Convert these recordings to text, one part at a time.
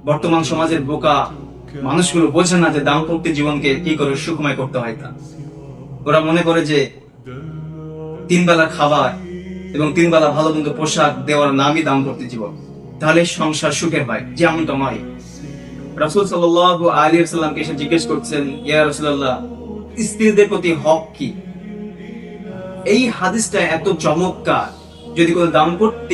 বর্তমান সমাজের বোকা মানুষগুলো বোঝে না যে দাম্পত্য জীবনকে কি করে সুখময় করতে হয়। তা ওরা মনে করে যে 3 বেলা খাবার এবং 3 বেলা ভালো মন্দ পোশাক দেওয়ার নামই দাম্পত্য জীবন, তাহলে সংসার সুখের হয়। যেমনটা নয়। রাসূল সাল্লাল্লাহু আলাইহি ওয়াসাল্লামকে এসে জিজ্ঞেস করছেন, ইয়া রাসূলুল্লাহ, স্ত্রীদের প্রতি হক কি? এই হাদিসটা এত চমৎকার। যদি কোনো দাম্পত্য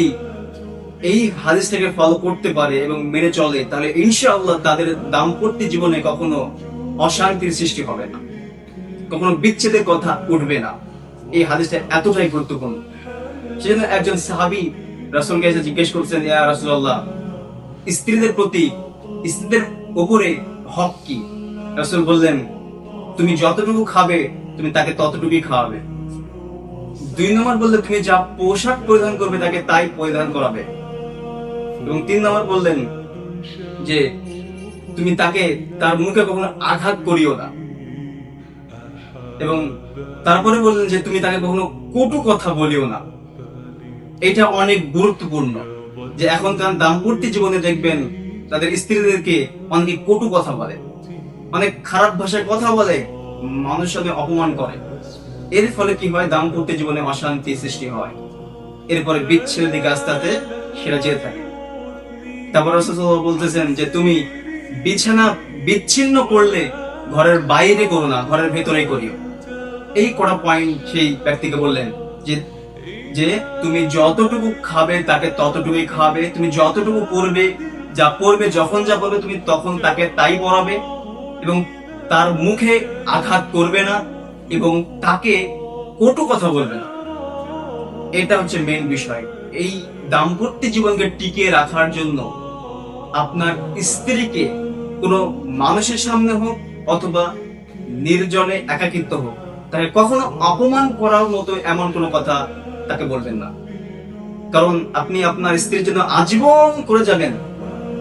এই হাদিসটাকে ফলো করতে পারে এবং মেনে চলে, তাহলে ইনশাআল্লাহ তাদের দাম্পত্য জীবনে কখনো অশান্তির সৃষ্টি হবে না, কখনো বিচ্ছেদের কথা উঠবে না। এই হাদিসটা এতটাই গুরুত্বপূর্ণ। সেজন্য একজন সাহাবী রাসূলকে এসে জিজ্ঞেস করছেন, ইয়া রাসূলুল্লাহ, স্ত্রীদের উপরে হক কি? রাসূল বললেন, তুমি যতটুকু খাবে তুমি তাকে ততটুকুই খাওয়াবে। 2 নম্বর বললেন, তুমি যা পোশাক পরিধান করবে তাকে তাই পরিধান করাবে। এবং 3 নম্বর বললেন যে তুমি তাকে তার মুখে কখনো আঘাত করিও না। এবং তারপরে বললেন যে তুমি তাকে কখনো কটু কথা বলিও না। এটা অনেক গুরুত্বপূর্ণ যে এখনকার দাম্পত্য জীবনে দেখবেন তাদের স্ত্রীদেরকে অনেকে কটু কথা বলে, অনেক খারাপ ভাষায় কথা বলে, মানুষের সাথে অপমান করে। এর ফলে কি হয়? দাম্পত্য জীবনে অশান্তি সৃষ্টি হয়। এরপরে বিচ্ছেদের দিকে আস্তে আস্তে সেটা যেতে থাকে। তারপর রাসূলুল্লাহ বলতেছেন যে তুমি বিছানা বিচ্ছিন্ন করলে ঘরের বাইরে করো না, ঘরের ভেতরেই করিও। এই কড়া পয়েন্ট সেই ব্যক্তিকে বললেন যে যে তুমি যতটুকু খাবে তাকে ততটুকুই খাবে, তুমি যতটুকু পড়বে যখন যা পড়বে তুমি তখন তাকে তাই পড়াবে, এবং তার মুখে আঘাত করবে না এবং তাকে কটু কথা বলবে না। এটা হচ্ছে মেইন বিষয়। এই দাম্পত্য জীবনকে টিকিয়ে রাখার জন্য আপনার স্ত্রীকে কোনো মানুষের সামনে হোক অথবা নির্জনে একাকিত্ব হোক, তাকে কখনো অপমান করার মতো এমন কোনো কথা তাকে বলবেন না। কারণ আপনি আপনার স্ত্রীর জন্য আজীবন করে যাবেন,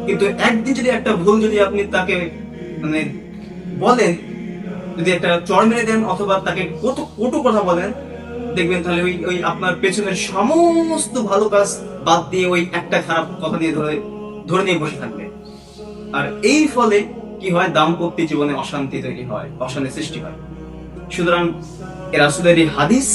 কিন্তু একদিন যদি একটা ভুল যদি আপনি তাকে মানে বলেন, যদি একটা চড় মেরে দেন অথবা তাকে কটু কথা বলেন, দেখবেন তাহলে ওই আপনার পেছনের সমস্ত ভালো কাজ বাদ দিয়ে ওই একটা খারাপ কথা দিয়ে ধরে নিয়ে বসে থাকবে। আর এই ফলে কি হয়? দাম্পত্য জীবনে অশান্তি তৈরি হয়, অশান্তি সৃষ্টি হয়। সুতরাং রাসূলের এই হাদিস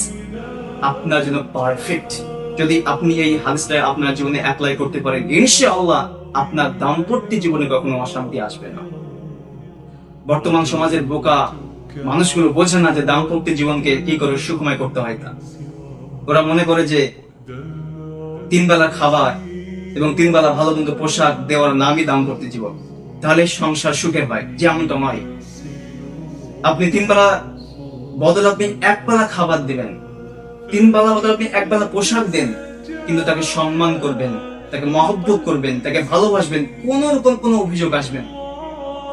আপনার জন্য পারফেক্ট। যদি আপনি এই হাদিসটা আপনার জীবনে অ্যাপ্লাই করতে পারেন, ইনশাআল্লাহ আপনার দাম্পত্য জীবনে কখনো অশান্তি আসবে না। বর্তমান সমাজের বোকা মানুষগুলো বোঝে না যে দাম্পত্য জীবনকে কি করে সুখময় করতে হয়। তা ওরা মনে করে যে 3 বেলা খাবার এবং 3 বেলা ভালো মন্দ পোশাক দেওয়ার নামই দাম্পত্য জীবন, তাহলে সংসার সুখের হয়। যেমনটা নয়। আপনি 3 বেলা বদলে আপনি 1 বেলা খাবার দিবেন, 3 বেলা বদলে আপনি 1 বেলা পোশাক দেন, কিন্তু তাকে সম্মান করবেন, তাকে মহব্বত করবেন, তাকে ভালোবাসবেন, কোন রকম কোনো অভিযোগ আসবে না।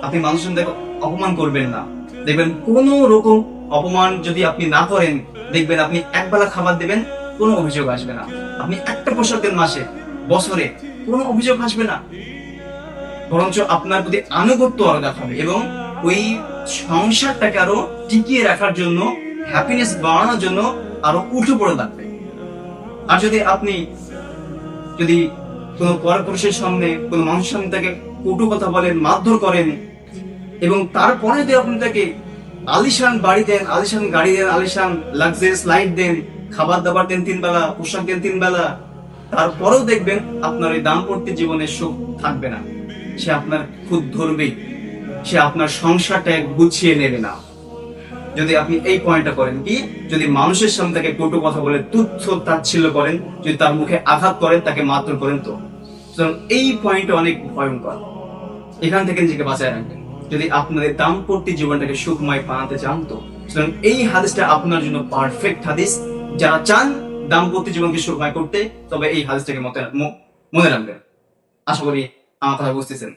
আপনি মানুষের দেখে অপমান করবেন না। দেখবেন কোন রকম অপমান যদি আপনি না করেন, দেখবেন আপনি 1 বেলা খাবার দেবেন, কোনো অভিযোগ আসবে না। আপনি একটা পোশাক দেন মাসে, বছরে, কোনো অভিযোগ আসবে না। বরঞ্চ আপনার প্রতি আনুগত্য আরো দেখাবে এবং ওই সংসারটাকে আরো টিকিয়ে রাখার জন্য, হ্যাপিনেস বাড়ানোর জন্য আরো উঠে পড়ে থাকবে। আর আপনি যদি কোনো পরপুরুষের সামনে, কোনো মানুষের সামনে তাকে কটু কথা বলেন, মারধর করেন, এবং তারপরে যদি আপনি তাকে আলিশান বাড়ি দেন, আলিশান গাড়ি দেন, আলিশান লাক্সারিয়াস লাইফ দেন, খাবার দাবার দেন 3 বেলা, পোশাক দেন 3 বেলা, তারপরেও দেখবেন আপনার এই দাম্পত্য জীবনে সুখ থাকবে না। সে আপনার খুদ ধরবেই, সে আপনার সংসারটা গুছিয়ে নেবে না। যদি আপনি এই পয়েন্টটা করেন, কি যদি মানুষের সামনে তাকে কটু কথা বলে, তুচ্ছ তাচ্ছিল্য করেন, যদি তার মুখে আঘাত করেন, তাকে মারধর করেন, তো এই পয়েন্টটা অনেক ভয়ঙ্কর। এখান থেকে নিজেকে বাঁচায় রাখবেন যদি আপনাদের দাম্পত্য জীবনটাকে সুখময় বানাতে চান। তো এই হাদিসটা আপনার জন্য পারফেক্ট হাদিস। যারা চান দাম্পত্য জীবনকে সুখময় করতে, তবে এই হাদিসটাকে মনে রাখবেন। আশা করি আমার কথা বুঝতেছেন।